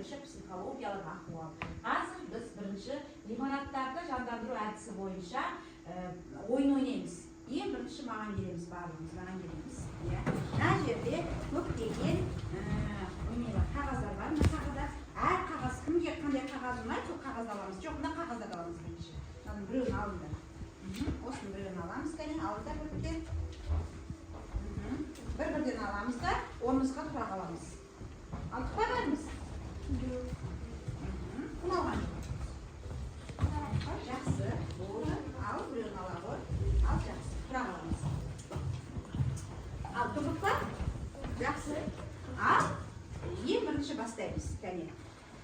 бойынша психологиялық ахуал. Қазір біз бірінші ғимараттарды жандандыру әдісі бойынша ойын ойнаймыз. Ең бірінші маған келеміз, барлығымыз маған келеміз. Мына жерде көптеген қағаздар бар. Мына қағаздар, әр қағаз кімге қандай қағаз ұнайды, сол қағаз аламыз. Жоқ, мына қағаздарды аламыз бірінші. Мынаның біреуін алыңдар. Осының біреуін аламыз, кәне, алыңдар бірден. Бір-бірден аламыз да, орнымызға тұра қаламыз. Алдық па бәріміз? Кім алған жоқ? Жақсы, болды. Ал, біреуін ала ғой. Ал, жақсы, тұра қаламыз. Ал, тұрдық па? Жақсы. Ал, ең бірінші бастаймыз, кәне.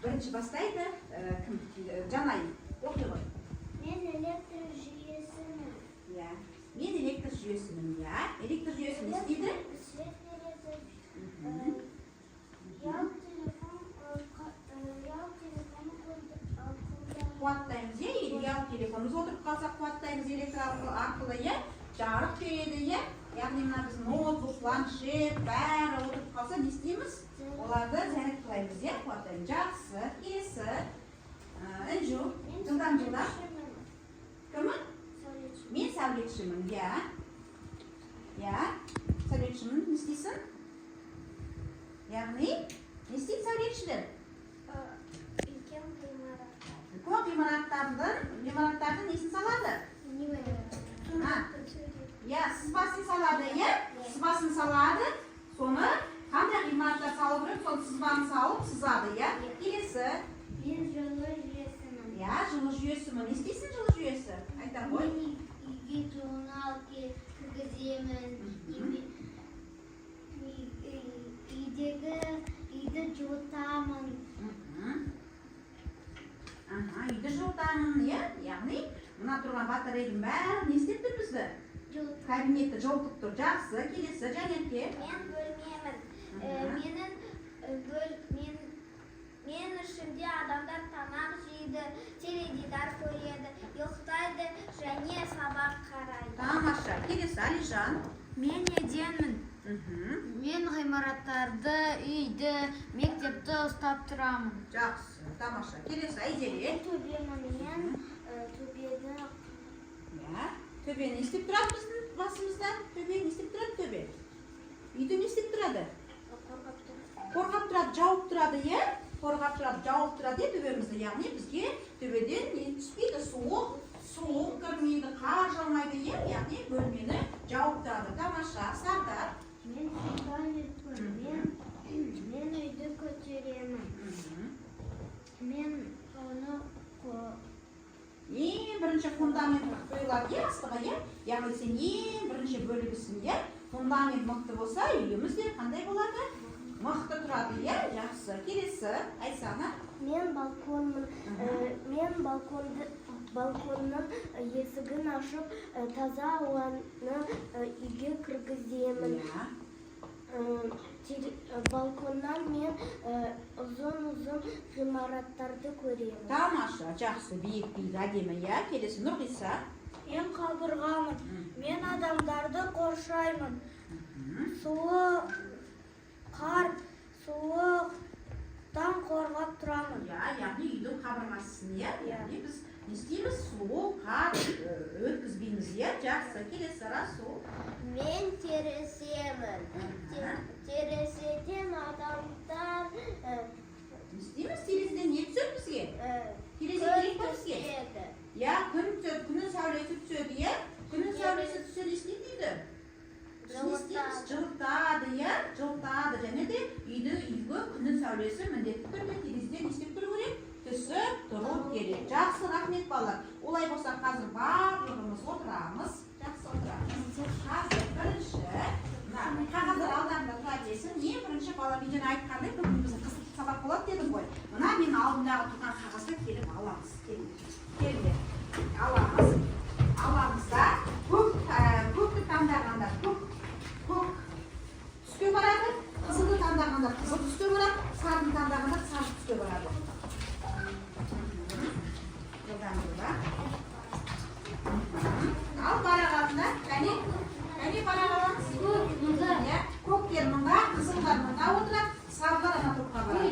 Бірінші бастайды кім? Жанай, оқи ғой. Мен электр жүйесімін. Мен электр жүйесімін, электр жүйесі не істейді? Свет береді. Ял телефоны қуаттаймыз, ял телефонымыз отырып қалса қуаттаймыз электр арқылы, жарық береді, яғни мына біз ноутбук, планшет, бәрі отырып қалса не істейміз? Оларды зарядтаймыз, қуаттаймыз. Жақсы, келесі. Інжу, жылдан. Кімін? Мен сәулетшімін, сәулетшімін, не істейсің? Яғни, не істейді сәулетшілер? үлкен ғимараттар. Үлкен ғимараттардың несін салады? Сызбасын салады, сызбасын салады, соны қандай ғимараттар салу керек, соны сызбаны салып сызады, келесі. Мен жылу жүйесімін. Жылу жүйесімін, не істейсің жылу жүйесі? Айта ғой. Үйге журнал кіргіземін. Үйді жылытамын. Үйді жылытамын, яғни мына тұрған батарейдің бәрі не істеп тұр бізді? Кабинетті жылытып тұр. Жақсы, келесі, Жанерке. Мен бөлмемін. Мен ішінде адамдар тамақ жейді, теледидар көреді, ұйықтайды және сабақ қарайды. Тамаша, келесі, Алижан. Мен еденмін. Мен ғимараттарды, үйді, мектепті ұстап тұрамын. Жақсы, тамаша. Келесі, Айзере. Төбемін, мен төбені. Төбе не істеп тұрады біздің басымызда? Төбе не істеп тұрады төбе? Үйді не істеп тұрады? Қорғап тұрады, жауып тұрады, қорғап тұрады, жауып тұрады, төбемізді. Яғни бізге төбеден не түспейді? Суық кірмейді, қар жаумайды, яғни бөлмені жауып тұрады. Тамаша, Сардар. Мен фундаментпін. Мен үйді көтеремін. Мен оны ең бірінші фундамент қойылады, астыға, яғни сен ең бірінші бөлігісің, фундамент мықты болса, үйіміз де қандай болады? Мықты тұрады, жақсы. Келесі, Айсана. Мен балконмын. Мен балконның есігін ашып, таза ауаны үйге кіргіземін. Балконнан мен ұзын-ұзын ғимараттарды көремін. Тамаша, жақсы, биік әдемі, келесі, Нұрғиса. Мен қабырғамын. Мен адамдарды қоршаймын. Суықтан қорғап тұрамын. Яғни үйдің қабырғасысын, яғни біз не істейміз? Суық, қар өткізбейміз, жақсы, келесі, Расул. Мен тереземін. Терезеден адамдар Не істейміз? Терезеден не түседі бізге? Терезе керек па бізге? Күн түседі, күннің сәулесі түседі, күннің сәулесі түседі, не істейді? Жылытады, жылытады, және де үйге күннің сәулесі міндетті түрде терезеден не істеп тұру керек? Түсіп тұру керек. Жақсы, рахмет балалар. Олай болса қазір барлығымыз отырамыз. Жақсы отырамыз. Қазір бірінші, қағаздар алдарында тұра келсін. Ең бірінші бала биден айтқандай, бүгін біздің қызықты сабақ болады дедім ғой. Мына мен алдымдағы тұрған қағазды келіп аламыз. Келді. Аламыз да көкті таңдағандар көк түске барады, қызылды таңдағандар қызыл түске барады, сарыны таңдағандар сары түске барады. Ал барағатына, кәне барағаламыз. Көктер мұнда, қызылдар мұнда отырады, сарылар ана топқа барады.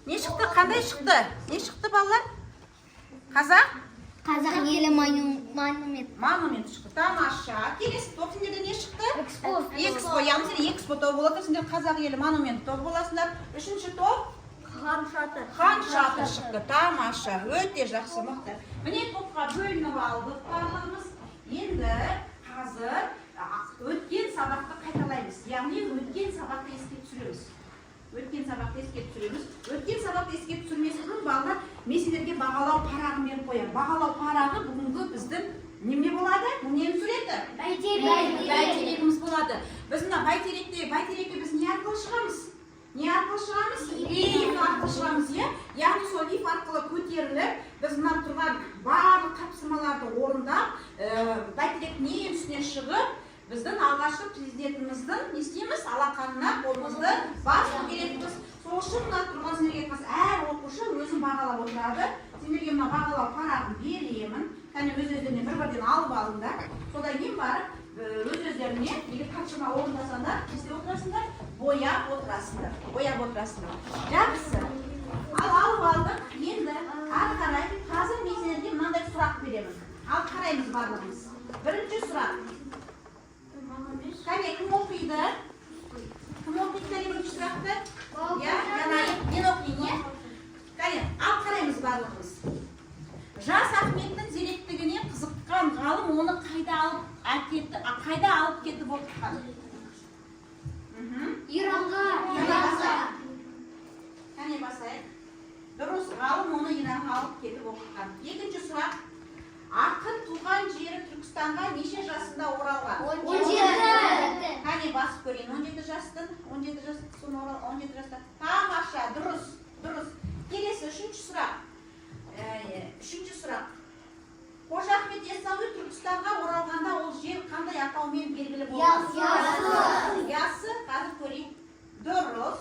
Не шықты? Қандай шықты? Не шықты балалар? Қазақ? Қазақ елі монумент. Монумент шықты. Тамаша. Келесі топ сендерде не шықты? Экспо. Яғни сендер экспо тобы болады, сендер қазақ елі монумент тобы боласыңдар. Үшінші топ? Хан шатыр. Хан шатыр шықты. Тамаша. Өте жақсы, мықты. Міне топқа бөлініп алдық барлығымыз. Енді қазір өткен сабақты қайталаймыз. Яғни өткен сабақты еске түсіреміз. Өткен сабақты еске түсіреміз. Өткен сабақты еске түсірмес бұрын балалар мен сендерге бағалау парағын беріп қоямын. Бағалау парағы бүгінгі біздің неме болады? Бұл ненің суреті? Бәйтерегіміз болады. Біз мына бәйтерекке біз не арқылы шығамыз? Не арқылы шығамыз? Лифт арқылы шығамыз, иә? Яғни сол лифт арқылы көтеріліп, біз мына тұрған барлық тапсырмаларды орындап, бәйтеректің ең үстіне шығып, біздің алғашқы президентіміздің не істейміз? Алақанына қолымызды басу керекпіз. Сол үшін мына тұрған сендерге әр оқушы өзін бағалап отырады. Сендерге мына бағалау парағын беремін. Кәне өз-өздеріне бір-бірден алып алыңдар. Содан кейін барып өз-өздеріне егер тапсырма орындасаңдар, не істеп отырасыңдар? Бояп отырасыңдар. Жақсы. Ал алып алдық. Енді ары қарай қазір мен сендерге мынандай сұрақ беремін. Ал қараймыз барлығымыз. Бірінші сұрақ. Кәне, кім оқиды? Кәне бірінші сұрақты? Мен оқиын, е? Кәне, ал қараймыз барлығымыз. Жас Ахметтің зеректігіне қызыққан ғалым оны қайда алып кетіп отырған? Иранға. Кәне басайық. Дұрыс, ғалым оны Иранға алып кетіп отырған. Екінші сұрақ. Ақын туған жері Түркістанға неше жасында оралған? 17. Кәне басып көрейін. 17 жастың. 17 жаста. Тамаша, дұрыс. Келесі үшінші сұрақ. Қожа Ахмет Яссауи Түркістанға оралғанда ол жер қандай атаумен белгілі болды? Ясы. Қазір көрейік. Дұрыс.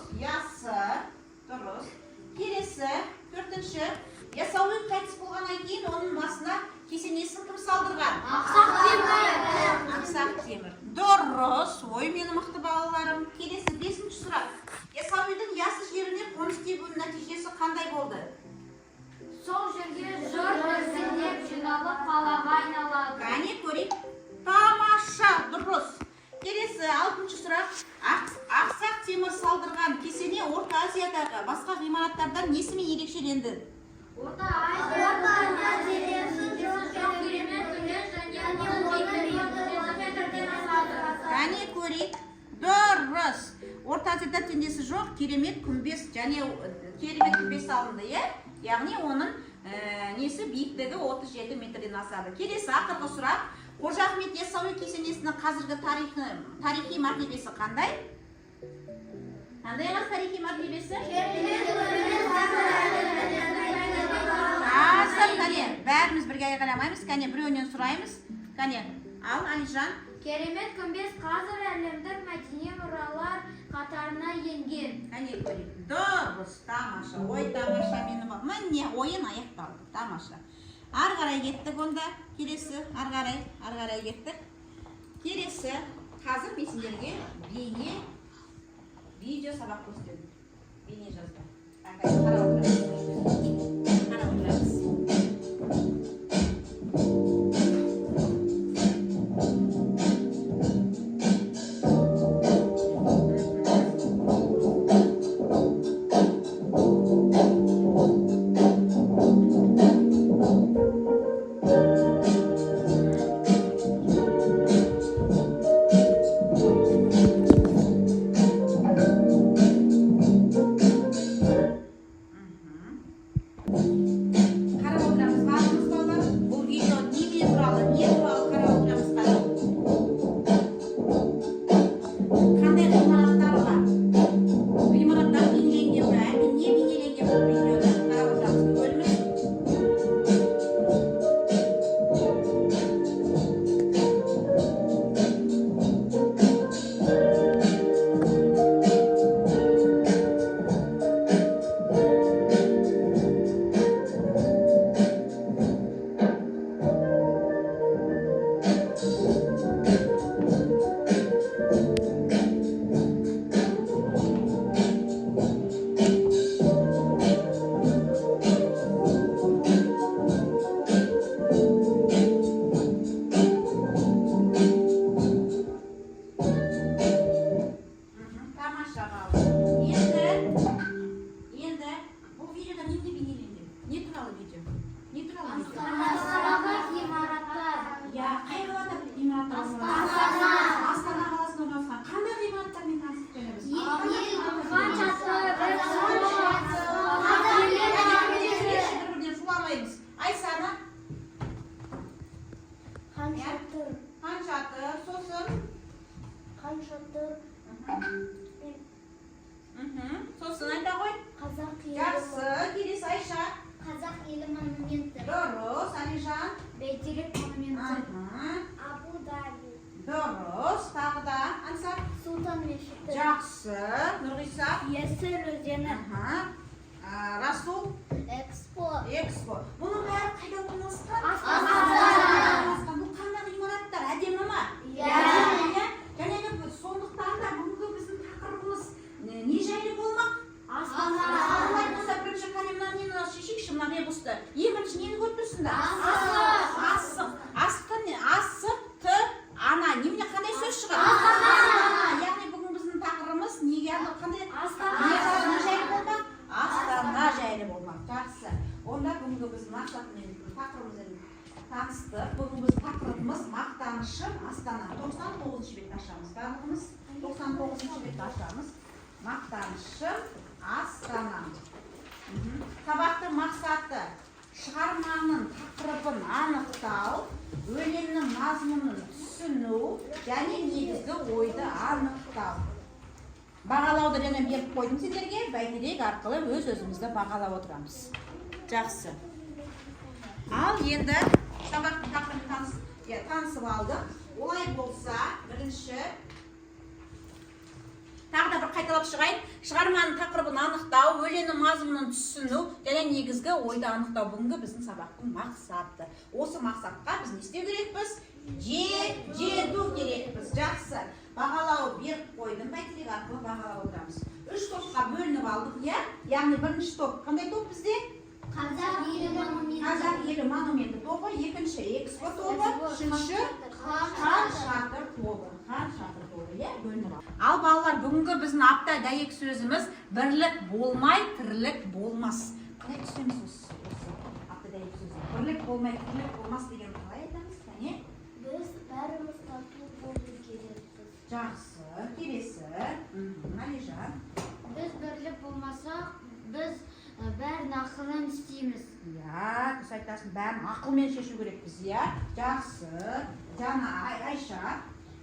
Келесі төртінші. Яссауи қайтыс болғаннан кейін оның басына кесенесін кім салдырған? Ақсақ Темір. Дұрыс. Ой, менің мықты балаларым. Келесі бесінші сұрақ. Яссауидің ясы жеріне қоныс тебуінің нәтижесі қандай болды? Сол жерге жұрт біртіндеп жиналып қалаға айналады. Кәне көрейік. Тамаша, дұрыс. Келесі алтыншы сұрақ. Ақсақ Темір салдырған кесене Орта Азиядағы басқа ғимараттардан несімен ерекшеленді? Орта Азияда Кәне көрейік. Дұрыс. Орта Азияда теңдесі жоқ, керемет күмбез салынды, е? Яғни оның несі биіктігі 37 метрден асады. Келесі ақырғы сұрақ. Қожа Ахмет Яссауи кесенесінің қазіргі тарихи мәртебесі қандай? Қандай тарихи мәртебесі? Қазір, кәне, бәріміз бірге айғайламаймыз. Кәне, біреуінен сұраймыз. Кәне, ал, Алижан. Керемет күмбез қазір әлемдік мәдени мұралар қатарына енген. Кәне көрейік. Дұрыс, тамаша. Ой, тамаша мені бар. Міне, ойын аяқталды. Тамаша. Ары қарай кеттік онда. Келесі, ары қарай кеттік. Келесі, қазір мен сендерге видео сабақ көрсетемін. Бейне жазды. Қарап отырамыз. расул экспо бұның бәрі қайда орналасқан? Астанада. бұл қандай ғимараттар, әдемі ма? Иә. Және сондықтан да бүгінгі біздің тақырыбымыз не жайлы болмақ? Астана. Олай болса бірінші қалемнан нені шешейікші, мына ребусты. Ең бірінші нені көріп тұрсыңдар? Асық. Асық, ана. Немене қандай сөз шығады? Яғни бүгін біздің тақырыбымыз неге қандай? Не жайлы болмақ? Астана жайлы болмақ. Жақсы. Онда бүгінгі біздің мақсатымен тақырыбымызбен таныстық. Бүгін біздің тақырыбымыз мақтанышым Астана. 99-ші бетті ашамыз. Барлығымыз 99-ші бетті ашамыз. Мақтанышым Астана. Сабақтың мақсаты шығарманың тақырыбын анықтау, өлеңнің мазмұнын түсіну және негізгі ойды анықтау. Бағалауды және беріп қойдым сендерге, бәйтерек арқылы өз-өзімізді бағалап отырамыз. Жақсы. Ал енді сабақтың тақырыбын танысып алдық. Олай болса, бірінші тағы да бір қайталап шығайын. Шығарманың тақырыбын анықтау, өлеңнің мазмұнын түсіну және негізгі ойды анықтау бүгінгі біздің сабақтың мақсаты. Осы мақсатқа біз не істеу керекпіз? Жету керекпіз. Жақсы. Бағалау беріп қойдым, бәйтерек арқылы бағалап отырамыз. 3 топқа бөлініп алдық, иә? Яғни бірінші топ қандай топ бізде? қазақ елі монументі тобы, екінші экспо тобы, үшінші хан шатыр тобы, иә, бөлініп алдық. Ал балалар, бүгінгі біздің апта дәйек сөзіміз бірлік болмай, тірлік болмас. Қалай түсеміз осы апта дәйек сөзі? Бірлік болмай, тірлік болмас деген қалай айтамыз? біз бәріміз тату болу керекпіз. Жақсы, келесі. Алижан. Біз бірлік болмасақ, біз бәрін ақылын істейміз. Иә, дұрыс айтасың, бәрін ақылмен шешу керекпіз, иә? Жақсы. Жана, Айша.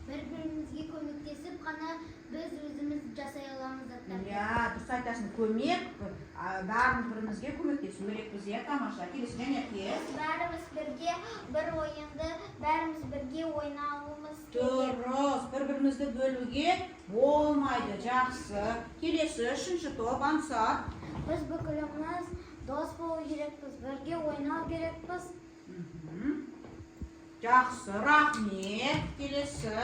Бір-бірімізге көмектесіп қана біз өзіміз жасай аламыз заттарды. Иә, дұрыс айтасың, көмек, бәрін бірімізге көмектесу керекпіз, иә, тамаша. Келесі, және кез. Бәріміз бірге бір ойынды, бәріміз бірге ойнауымыз керек. Дұрыс, бір-бірімізді бөлуге болмайды, жақсы. Келесі, үшінші топ, Ансар. Біз бүкіліміз дос болу керекпіз, бірге ойнау керекпіз. Жақсы, рахмет. Келесі,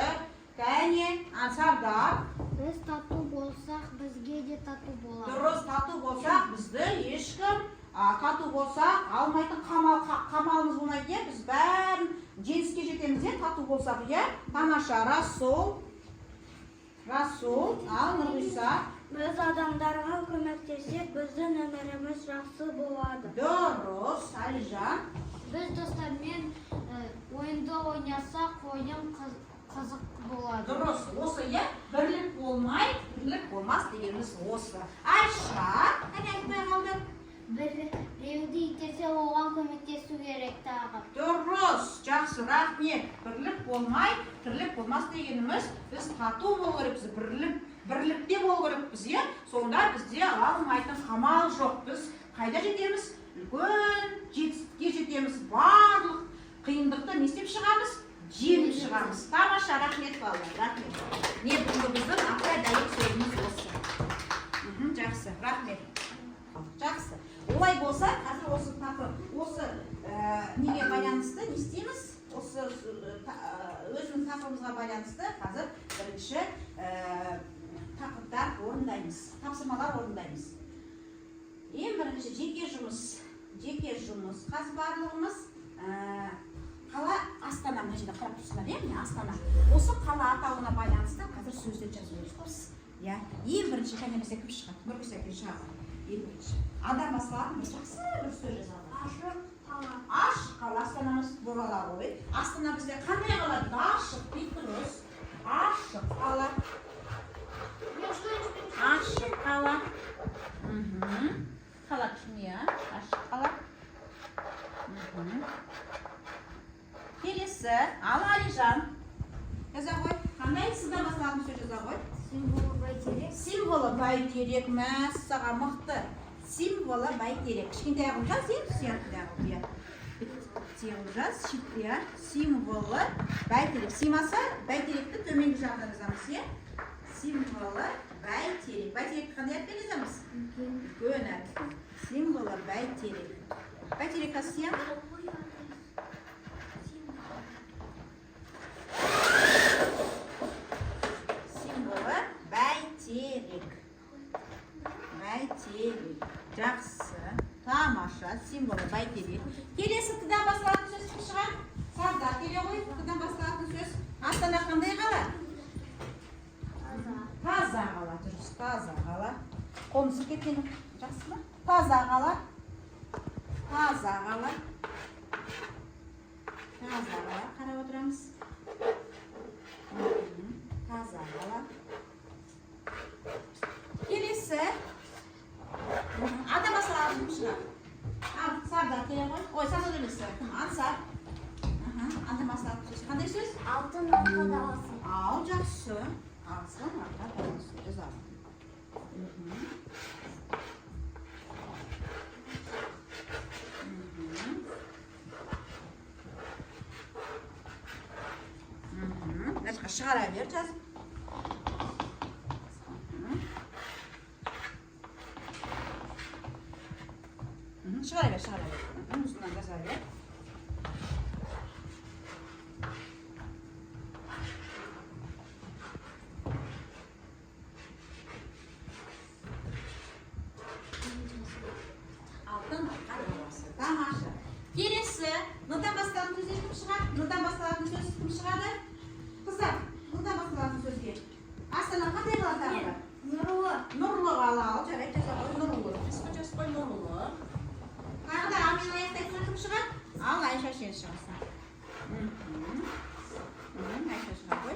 кәне, Ансардар. Біз тату болсақ, бізге де тату болады. Дұрыс, тату болсақ, бізді ешкім тату болсақ, алмайтын қамалымыз болмайды, біз бәрін жеңіске жетеміз, тату болсақ, иә? Тамаша, Расул, ал Нұрғиса. Біз адамдарға көмектесек, біздің өміріміз жақсы болады. Дұрыс, Алижан. Біз достармен ойынды ойнасақ, ойын қызық болады. Дұрыс, осы, иә? Бірлік болмай, тірлік болмас дегеніміз осы. Айша, қане айтпай қалды? Біреуді итерсе, оған көмектесу керек тағы. Дұрыс, жақсы, рахмет. Бірлік болмай, тірлік болмас дегеніміз біз тату болу керекпіз, бірлікте болу керекпіз, иә? Сонда бізде алмайтын қамал жоқ. Біз қайда жетеміз? Үлкен жетістікке жетеміз. Барлық қиындықты не істеп шығамыз? Жеңіп шығамыз. Тамаша, рахмет балалар, рахмет. Не бүгінгі біздің апта дәйек сөзіміз осы. Жақсы, рахмет. Жақсы. Олай болса, қазір осы неге байланысты не істейміз? Осы өзінің тақырыбымызға байланысты қазір бірінші тақырыптар орындаймыз, тапсырмалар орындаймыз. Ең бірінші жеке жұмыс. Қазір барлығымыз қала Астана, мына жерде қарап тұрсыңдар, иә, Астана. Осы қала атауына байланысты қазір сөздер жазуымыз. Иә, ең бірінші және бізде кім шығады? Нұрғиса әпкем шығады. Ең бірінші. Адам басылатын бір жақсы бір сөз жазады. Ашық қала. Астанамыз бұрала ғой. Астана бізде қандай қала дейді? Ашық дейді, дұрыс. Ашық қала. Ашық қала. Қала кішіне, ашық қала. Келесі, ал Алижан. Жаза ғой. Қандай сыздан басталатын сөз жаза ғой? Символы бәйтерек. Мәссаған мықты. Символы бәйтерек. Кішкентай ағым жаз, сияқты ағым. Жаз, символы бәйтерек. Симаса, бәйтеректі төменгі жағына жазамыз, е? Символы бәйтерек. Бәйтеректі қандай әріппен жазамыз? Үлкен әріп. Символы символы бәйтерек. Бәйтерек қасия. Символы бәйтерек. Бәйтерек. Жақсы. Тамаша. Символы бәйтерек. Келесі тыдан басталатын сөз кім шығар? Сардар келе ғой. Тыдан басталатын сөз. Астана қандай қала? Таза қала. Дұрыс. Таза қала. Қолымсыз кеткен жақсы ма? Таза қала. Таза қала. Таза қала. Қарап отырамыз. Таза қала. Келесі. Ата басылатын шығар. Сардар келе ғой. Ой, Сардар емес. Ансар. Ата басылатын сөз. Қандай сөз? Алтын алқа даласы. Ал, жақсы. Алтын алқа даласы. Жазалым. Значит, шығара бер жазып. Шығара бер. Үстінен жаза бер. Алтын алқа даласы. Тамаша. Келесі. Нұдан басталатын сөз кім шығады? Нұдан басталатын сөз кім шығады? Қыздар, нұдан басталатын сөзге. Астана қандай қала тағы? Нұрлы. Нұрлы қала. Ал жарайды жаза қой Нұрлы. Жазып қой Нұрлы. Тағы да Амин аяқтайтын кім шығады? Ал Айша сен шығасың. Айша шыға қой.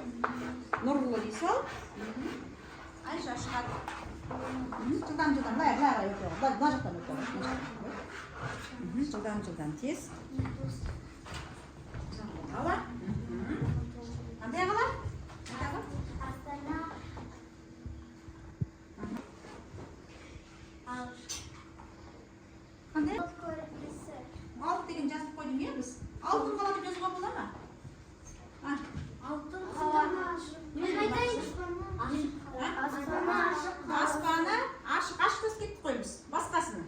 Нұрлы дей сал. Айша шығады. Жылдам. Мына жақтан өтеді. Жылдам тез. Қала. Қандай қала? Астана. Қандай? Алып көрінісі. Алып деген жазып қойдың иә біз? Алтын қала деп жазуға бола ма? Алтын қаланы ашық. Мен айтайын. Аспаны ашық. Аспаны ашық тас кеттік қой біз. Басқасыны.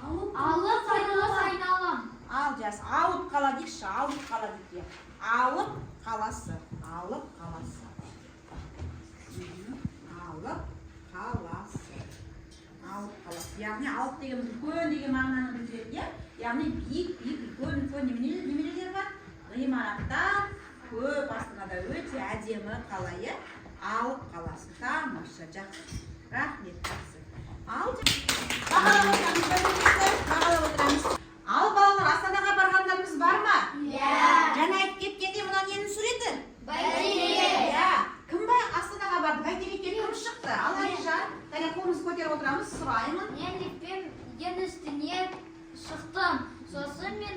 Алып айналам. Ал жаз. Алып қала дейікші. Алып қала дейді. Алып қаласы. Алып қаласы. Алып қаласы. Алып қаласы. Яғни алып деген үлкен деген мағынаны білдіреді. Яғни биік, үлкен немелер бар. Ғимараттар көп, Астанада өте әдемі қала. Алып қаласы. Тамаша, жақсы. Рахмет, жақсы. Бағалап отырамыз. Ал балалар, Астанаға барғандарымыз бар ма? Жаңа айтып кеткенде мына ненің суреті? Бәйтерек. Кім ба Астанаға барды? Бәйтерекке кім шықты? Ал Айша, кәне қолымызды көтеріп отырамыз, сұраймын. Мен леппен ең үстіне шықтым. Сосын мен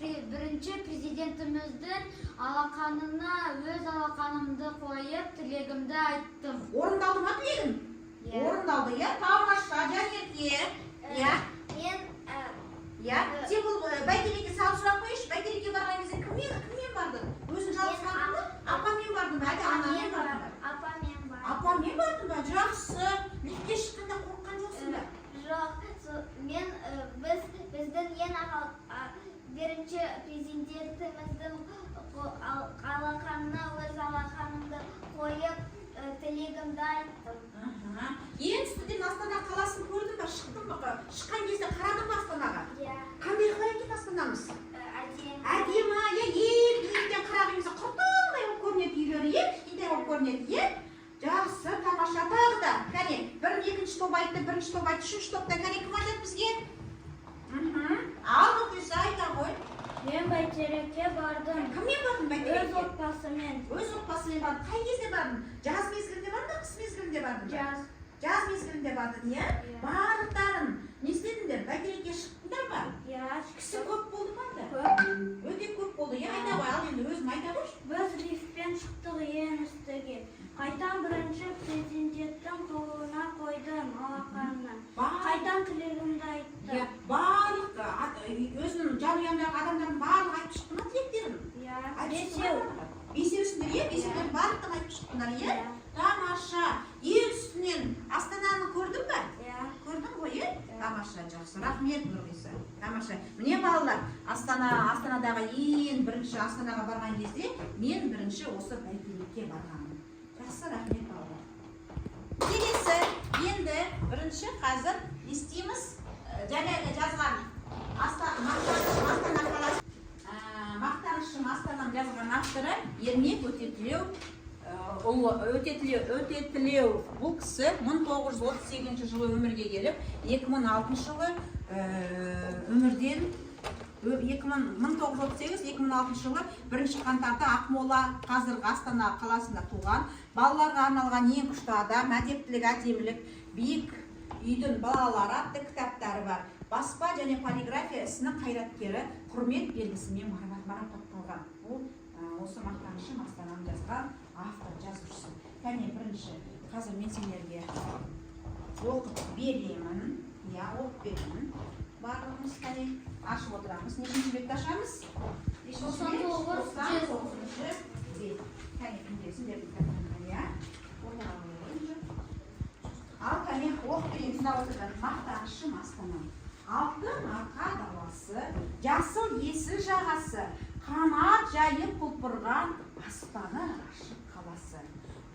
бірінші президентіміздің алақанына өз алақанымды қойып, тілегімді айттым. Орындалды ма тілегің? Орындалды, тамаша, жәнеке. Сен бұл бәйтерекке салып сұрақ қойшы, бәйтерекке барған кезде кіммен бардың? Өзің жалғыз бардың ба? Апамен бардың ба? Әлде анамен бардың ба? Апамен бардың ба? Жақсы. Лифтке шыққанда қорыққан жоқсың ба? Жоқ, біздің ең бірінші президентіміздің алақанына өз алақанымды қойып тілегімді айттым. Ең үстіден Астана қаласын көрдің ба? Шықтың ба? Шыққан кезде қарадың ба Астанаға? Қандай қала екен Астанамыз? Әдемі, елден қараған кезде құртыңдай болып көрінеді үйлері, кішкентай болып көрінеді. Жақсы, тамаша. Тағы да, кәне, екінші топ айтты, бірінші топ айтты, үшінші топта кәне кім айтады бізге? Ал Нұрғиса айта ғой. Мен Бәйтерекке бардым. Кіммен бардың Бәйтерекке? Өз отбасымен. Өз отбасымен бардың. Қай кезде бардың? Жаз мезгілінде бардың ба, қыс мезгілінде бардың ба? Жаз мезгілінде бардың, иә? Барлықтарын не істедіңдер? Бәйтерекке шықтыңдар ба? Кісі көп болды ма? Өте көп болды. Айта ғой, ал енді өзің айта қойшы. Біз лифтпен шықтық ең үстіге. Қайтан бірінші президенттің қолына қойдым алақанына. Қайтан тілегімді айттым. Барлық өзінің жанұяндағы адамдардың барлығы айтып шықты ма тілектерін? Бесеусіңдер, бесеулер барлықтан айтып шықтыңдар, Тамаша. Ең үстінен Астананы көрдің бе? Көрдің ғой, Тамаша, жақсы. Рахмет Нұрғиса. Тамаша. Міне балалар, Астанадағы ең бірінші Астанаға барған кезде мен бірінші осы бәйтерекке барғанмын. Жақсы, рахмет балалар. Келесі, енді бірінші қазір естиміз жаңағы жазған Мақтанышым Астанам жазған авторы Ермек Өтетілеу. Бұл кісі 1938 жылы өмірге келіп, 2006 жылы өмірден 1938-2006 жылы 1 қаңтарда Ақмола, қазіргі Астана қаласында туған. Балаларға арналған ең күшті адам, әдептілік, әдемілік, биік үйдің балалары атты кітаптары бар. Баспа және полиграфия ісінің қайраткері, құрмет белгісімен марапатталған. Бұл осы Мақтанышым Астанам жазған автор, жазушысы. Кәне бірінші, қазір мен сендерге оқып беремін. Оқып беремін. Барлығымыз кәне ашып отырамыз. Нешінші бетті ашамыз? 99-шы бет. Кәне сендердің кітаптарына, ортаға қойыңызшы. Ал кәне оқып беремін. Сында отырған Мақтанышым Астанам. Алтын арқа даласы, жасыл есіл жағасы, қанат жайып құлпырған, аспаны ашық қаласы.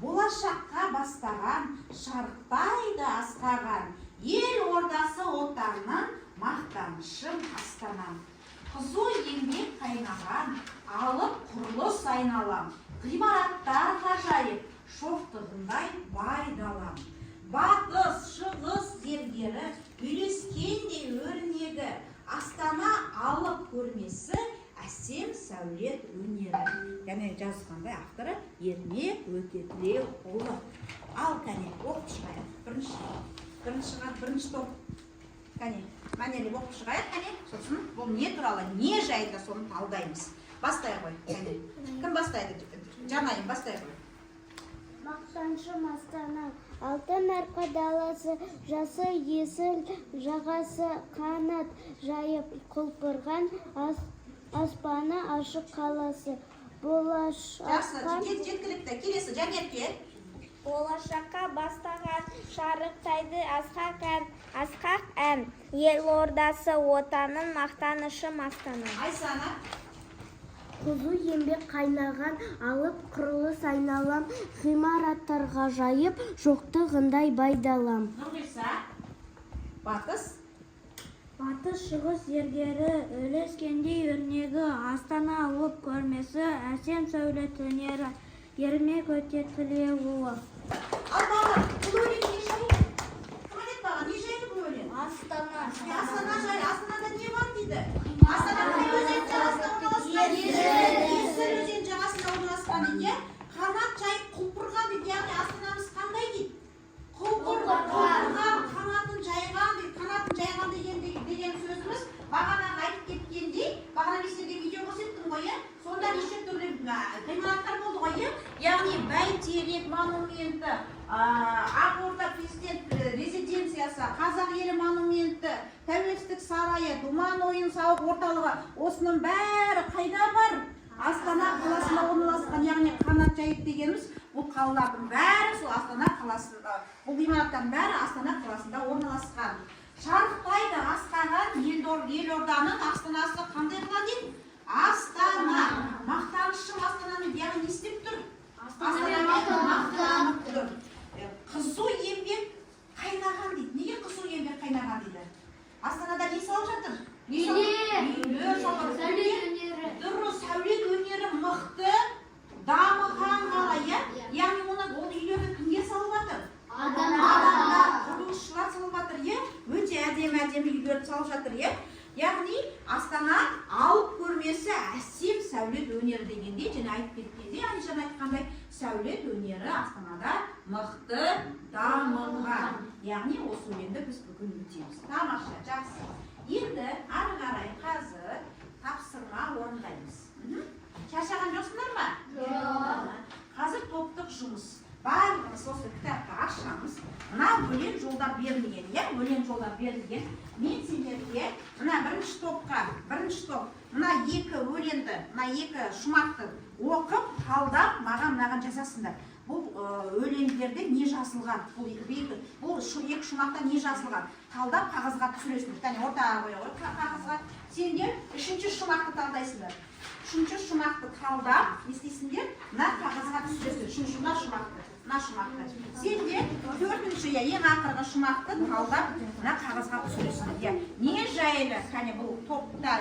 Болашаққа бастаған, шарықтайды асқаған, ел ордасы отанның, Мақтанышым Астанам. Қызу еңбек қайнаған, алып құрылыс айналам, ғимараттар ғажайып, шоқтығындай бай далам. Батыс, шығыс зергері, үйлескендей өрнегі, Астана алып көрмесі, әсем сәулет өнері. Кәне жазғандай авторы Ермек Өтетілеуұлы. Ал кәне оқып шығайық. Бірінші топ. Кәне, мәнерлеп оқып шығайық, кәне. Сосын бұл не туралы, не жайында соны талдаймыз. Бастай ғой, кәне. Кім бастайды? Жанайым, бастай ғой. Мақтанышым Астанам, алтын арқа даласы, жасыл есіл жағасы, қанат жайып құлпырған, аспаны ашық қаласы. Жақсы, жеткілікті. Келесі, Жанерке. Болашаққа бастаған, шарықтайды асқақ ән, ел ордасы отанның, Мақтанышым Астанам. Айсана. Қызу еңбек қайнаған, алып құрылыс айналам, ғимараттар ғажайып, шоқтығындай байдалам. Нұрғиса. Батыс. Батыс, шығыс зергері, үйлескендей өрнегі, Астана алып көрмесі, әсем сәулет өнері, Ермек Өтетілеуұлы. Ал бала, бұл өлең не жайлы? Кім айтады бала, не жайлы бұл өлең? Астана. Астана жайлы. Астанада не бар дейді? Астана өзен жағасында орналасқан. Есіл өзен жағасында орналасқан дейді. Қанат жайып құлпырған дейді. Яғни Астанамыз қандай дейді? Құлпырған, қанатын жайған дейді. Қанатын жайған деген сөзіміз бағанағы айтып кеткендей, бағана мен сіздерге видео көрсеттім ғой, сонда неше түрлі ғимараттар болды ғой, яғни Бәйтерек монументі, Ақорда президент резиденциясы, Қазақ елі монументі, Тәуелсіздік сарайы, Думан ойын-сауық орталығы, осының бәрі қайда бар? Астана қаласында орналасқан, яғни қанат жайып дегеніміз, бұл қалалардың бәрі сол Астана қаласында, бұл ғимараттардың бәрі Астана қаласында орналасқан. Шарықтайды асқаған елорданың Астанасы қандай қала дейді? Астана. Мақтанышым Астананы яғни не істеп тұр? Астанамен мақтанып тұр. Қызу еңбек қайнаған дейді. Неге қызу еңбек қайнаған дейді? Астанада не салып жатыр? Үйлер салып жатыр. Дұрыс, сәулет өнері мықты, дамыған қала, яғни ол үйлерді кімге салып жатыр? Адамдар, құрылысшылар салып жатыр, өте әдемі үйлерді салып жатыр, яғни Астана алып көрмесі әсем сәулет өнері дегенде, және айтып кеткенде, жаңа айтқандай сәулет өнері Астанада мықты, дамыған. Яғни осы өлеңді біз бүгін өтеміз. Тамаша, жақсы. Енді ары қарай қазір тапсырма орындаймыз. Шаршаған жоқсыңдар ма? Жоқ. Қазір топтық жұмыс. Барлығымыз осы кітапты ашамыз. Мына өлең жолдар берілген, өлең жолдар берілген. Мен сендерге мына бірінші топ, мына екі өлеңді, мына екі шумақты оқып, талдап, маған жасасыңдар. Бұл өлеңдерде не жазылған? Бұл екі шумақта не жазылған? талдап қағазға түсіресіңдер. Кәне ортаға қоя ғой қағазға. Сендер үшінші шумақты талдайсыңдар. Үшінші шумақты талдап, не істейсіңдер? Мына қағазға түсіресіңдер. Үшінші шумақты. Сендер төртінші, ең ақырғы шумақты талдап, мына қағазға түсіресіңдер. Не жайлы, кәне бұл топта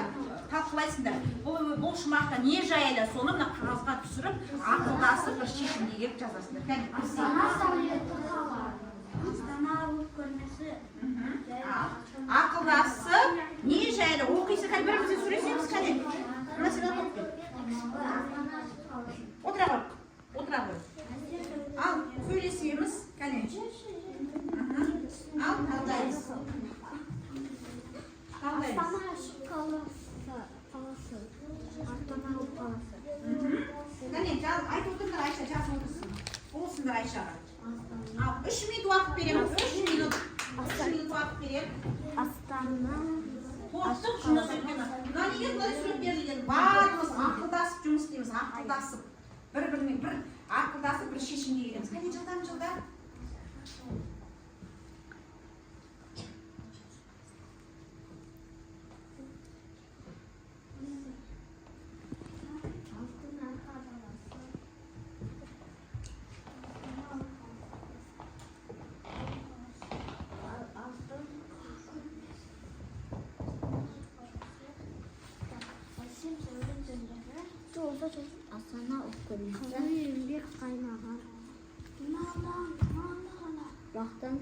талқылайсыңдар. Бұл шумақта не жайлы, соны мына қағазға түсіріп, ақылдасып бір шешімге келіп жазасыңдар. Кәне, Астана алып көрмесі. ақылдасып, не жайлы оқисың, кәне бірімізден сөйлесеміз, кәне. Мына сен отырып кел. Отыра ғой, отыра ғой. Ал, сөйлесеміз, кәне. Ал, талдаймыз. Астана қаласы. Астана қаласы. Кәне, айтып отырыңдар, Айша жазып отырсын. Болсыңдар Айшаға. Ал, 3 минут уақыт береміз. 3 минут уақыт береміз. Астана. Қорттық жұмыс өткені. Мына неге бұлай сурет берілген? Барлығымыз ақылдасып жұмыс істейміз, ақылдасып. Бір-бірімен бір ақылдасып бір шешімге келеміз. Кәне жылдам. Астана еңбек қайнаған. Бақтан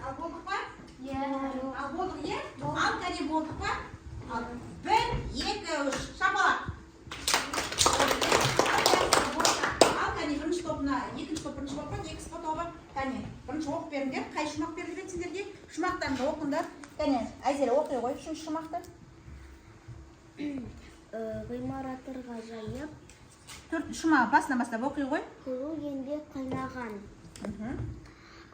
Ал болдық па? Ал болдық, е? Ал кәне болдық па? Ал 1, 2, 3, шапалақ. Ал кәне бірінші топына, екінші топ бірінші болып па, екінші тобы. Кәне, бірінші оқып беріңдер. Қай шумақ беріліп еді сендерге? Шумақтарды оқыңдар. Кәне, Айзере оқи ғой, үшінші шумақты. Ғимараттар ғажайып. Төртінші шумағы басынан бастап оқи ғой. Қызыл еңбек қайнаған.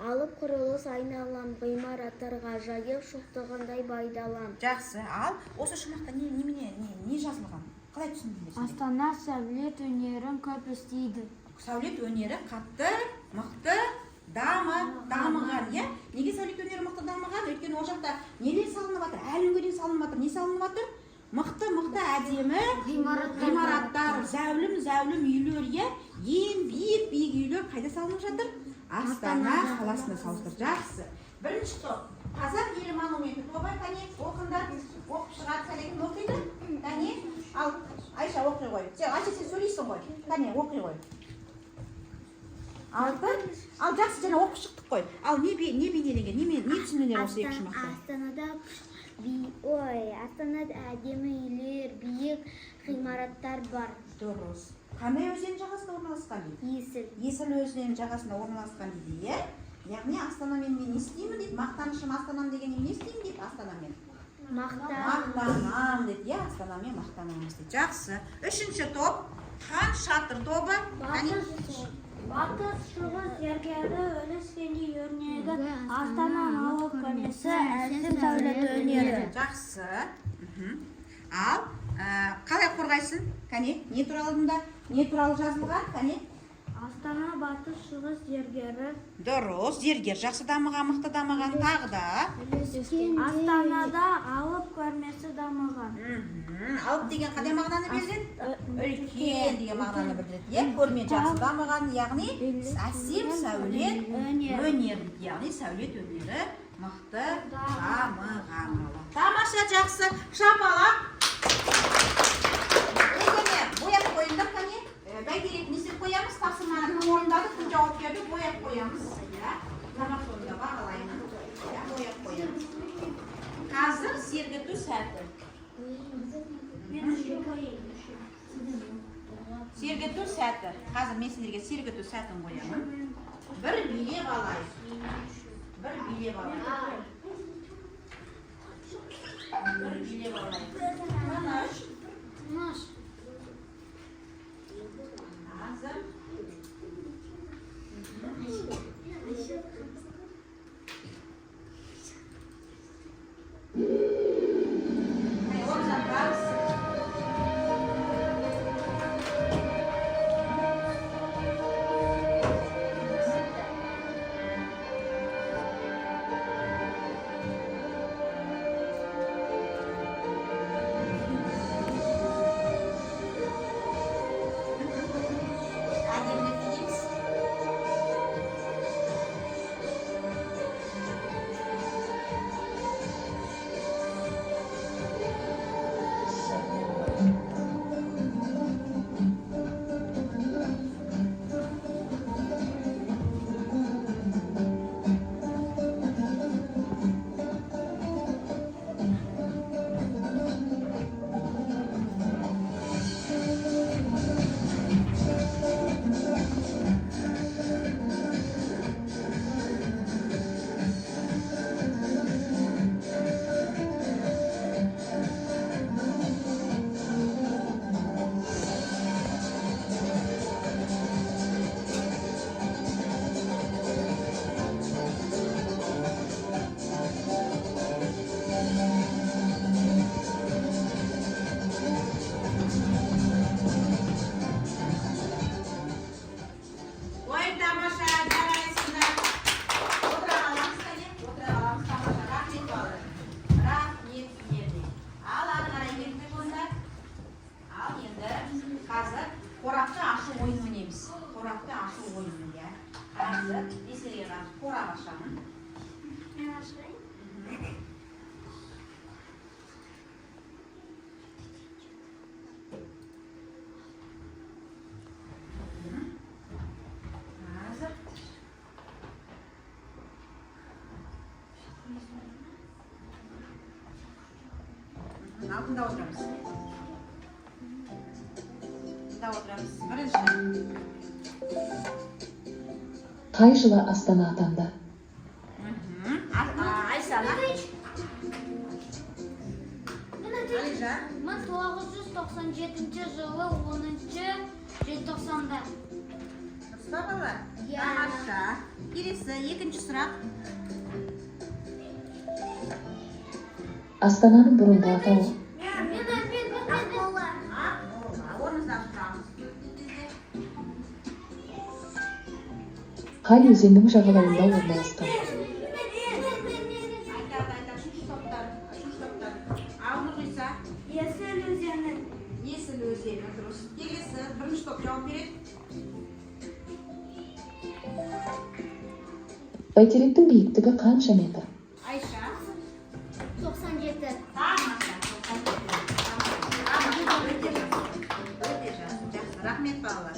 Алып құрылыс айналам, ғимараттар ғажайып, шоқтығындай байдалам. Жақсы, ал осы шумақта не жазылған? Қалай түсіндіңдер? Астана сәулет өнерін көп істейді. Сәулет өнері қатты, мықты, дамыған, иә? Неге сәулет өнері мықты дамыған? Өйткені ол жақта нелер салынып жатыр? Әлі күнге дейін салынып жатыр. Не салынып жатыр? Мықты, әдемі ғимараттар, зәулім үйлер, иә? Ең биік үйлер қайда салынып жатыр? Астана қаласында салынып. Жақсы. Бірінші топ. Қазақ елі монументі тобы, кәне, оқыңдар. Оқып шығады, сәлекін оқиды. Кәне, ал Айша оқи ғой. Айша сен сөйлейсің ғой. Кәне, оқи ғой. Ал жақсы, және оқып шықтық қой. Ал не бейнеленген, не түсінілер осы екі шумақта? Астанада әдемі үйлер, биік ғимараттар бар. Дұрыс. Қандай өзен жағасында орналасқан дейді? Есіл өзенінің жағасында орналасқан дейді, е? Яғни Астанамен мен не істеймін дейді? Мақтанышым Астанам дегеннен не істеймін дейді Астанамен? Мақтанам дейді, е? Астанамен мақтанамыз дейді. Жақсы. Үшінші топ, хан шатыр тобы. Батыс шығыс зергері өрескенде өрнегі Астана алып көрмесі әлсіз сәулет өнері. Жақсы. Ал қалай қорғайсың? Кәне, не туралында? Не туралы жазылған? Кәне? Астана батыс шығыс зергері. Дұрыс, зергер жақсы дамыған, мықты дамыған, тағы да. Астанада алып көрмесі дамыған. Алып деген қандай мағынаны береді? Үлкен деген мағынаны білдіреді. Көрме жақсы дамыған, яғни әсем сәулет өнері. Яғни сәулет өнері мықты дамыған. Тамаша, жақсы. Шапалақ. Бояп қойыңдар, кәне. Бәйтерек не істеп қоямыз? Тапсырманы кім орындады, кім жауап берді, бояп қоямыз. Тамақ сонда бағалаймын. Бояп қоямыз. Қазір сергіту сәті. Сергіту сәті. Қазір мен сендерге сергіту сәтін қоямын. Bir билеп алайық. Bir билеп алайық. Bir билеп алайық. Наш. Қазір. Алдында отырамыз. Бірінші. Қай жылы Астана атанды? Айсана. Алижан. 1997 жылы 10 желтоқсанда. Дұрыс па бала? Тамаша. Келесі екінші сұрақ. Астананың бұрынғы атауы? Қай өзеннің жағалауында орналасқан? Есіл өзені. Есіл өзені, дұрыс. Келесі бірінші топ жауап береді. Бәйтеректің биіктігі қанша метр? Айша. 97. Рахмет балалар.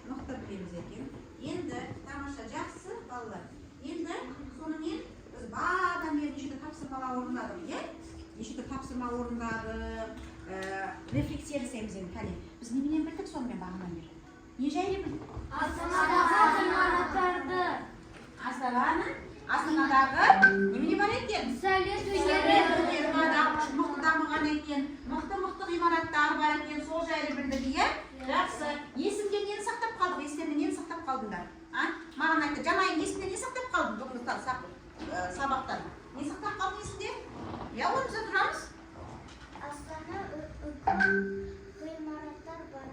Мықты білеміз екен. Енді тамаша жақсы балалар. Енді сонымен біз бадан бері неше тапсырмалар орындадық, иә? Неше тапсырма орындадық, рефлексия жасаймыз енді. Кәне, біз неменен білдік сонымен бағынан бері? Не жайлы білдік? Астанадағы немене бар екен? Сәулет өнері мықты дамыған екен, мықты ғимараттар бар екен, сол жайлы білдік, иә? Жақсы. Есімде нені сақтап қалдық? Есімде нені сақтап қалдыңдар? Маған айтты, Жанайым есімде не сақтап қалдың? Бүгінгі сабақтан. Не сақтап қалдың есімде? Я орнымызда тұрамыз. Астана ғимараттар бар.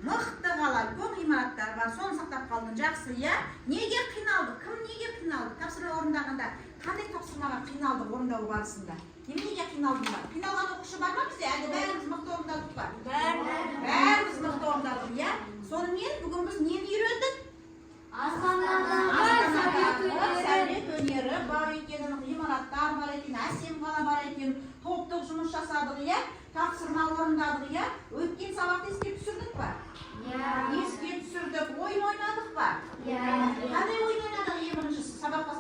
Мықты қала, көп ғимараттар бар, соны сақтап қалдың. Жақсы, иә? Неге қиналды? Кім неге қиналды? Тапсырма орындағанда қандай тапсырмаға қиналды орындау барысында? Неге қиналдыңдар? Қиналған оқушы бар ма бізде? Әлде бәріміз мықты орындадық па? Бәріміз мықты орындадық, иә? Сонымен бүгін біз нені үйрендік? Астанадағы сәулет өнері бар екенін, ғимараттар бар екен, әсем қала бар екен, топтық жұмыс жасадық, иә? Тапсырма орындадық, иә? Өткен сабақты еске түсірдік па? Еске түсірдік. Ойын ойнадық па? Қандай ойын ойнадық ең бірінші сабаққа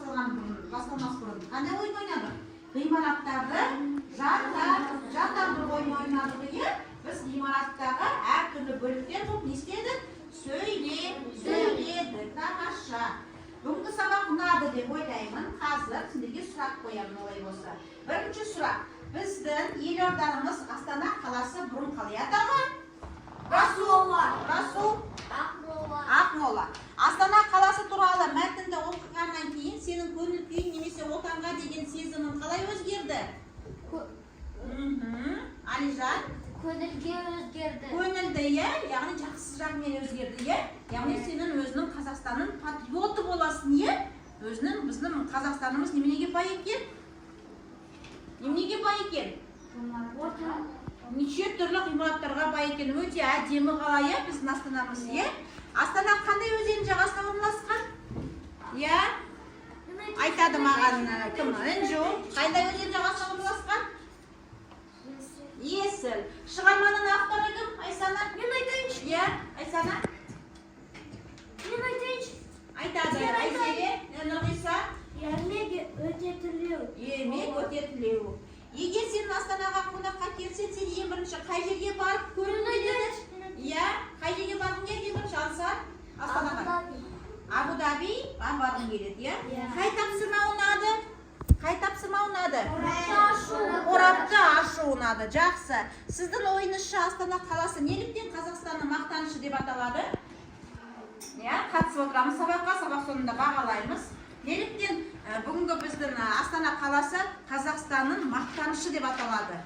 ұнады деп ойлаймын. Қазір сіздерге сұрақ қоямын олай болса. Бірінші сұрақ. Біздің елордамыз Астана қаласы бұрын қалай аталған? Ақмола. Астана қаласы туралы мәтінді оқығаннан кейін сенің көңіл күйің немесе отанға деген сезімің қалай өзгерді? Алижан? Көңілге өзгерді. Көңілді, яғни жақсы жағымен өзгерді, яғни сенің өзінің Қазақстанның патриоты боласың, өзінің біздің Қазақстанымыз неменеге бай екен? Неменеге бай екен? Неше түрлі ғимараттарға бай екен, өте әдемі қала, біздің Астанамыз, Астана қандай өзен жағасына орналасқан? Айтады маған кім? Інжу. Қандай өзен жағасына орналасқан? Есіл. Шығарманың авторы кім? Айсана? Мен айтайыншы. Айсана? Мен айтайыншы. Айтады. Айселе, Нұрғиса? Ермек өтетілеу. Ермек өтетілеу. Егер сен Астанаға қонаққа келсең, сен ең бірінші қай жерге барып көріп келеді? Қай жерге барғың келеді ең бірінші Ансар? Астанаға. Абу-Даби барғың келеді, Қай тапсырма ұнады? Қай тапсырма ұнады? Қорапты ашу ұнады. Жақсы. Сіздің ойыңызша Астана қаласы неліктен Қазақстанның мақтанышы деп аталады? Қатысып отырамыз сабаққа, сабақ соңында бағалаймыз. Неліктен бүгінгі біздің Астана қаласы Қазақстанның мақтанышы деп аталады?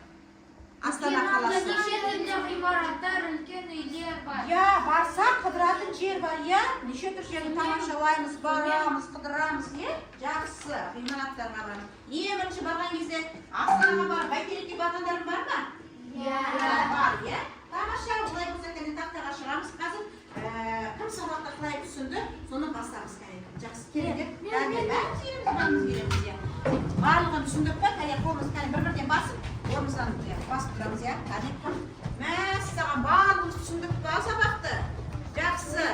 Астана қаласы. Неше түрлі ғимараттар, үлкен үйлер бар. Барса қыдыратын жер бар, неше түрлі жерді тамашалаймыз, барамыз, қыдырамыз, жақсы ғимараттарға барамыз. Ең бірінші барған кезде Астанаға бар, Бәйтерекке барғандарың бар ма? Бар, тамаша, олай болса кәне тақтаға шығамыз. Қазір кім сабақты қалай түсінді, соны бастамыз керек. Жақсы керек. Барлығын түсіндік па? Қолымыз бір-бірден басып, орымыздан басып тұрамыз, Мәссаған барлығын түсіндік па сабақты? Жақсы.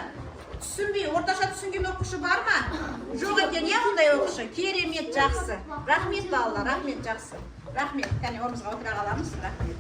Түсінбей, орташа түсінген оқушы бар ма? Жоқ екен, ондай оқушы. Керемет, жақсы. Рахмет балалар, рахмет, жақсы. Рахмет. Орымызға отыра қаламыз. Рахмет.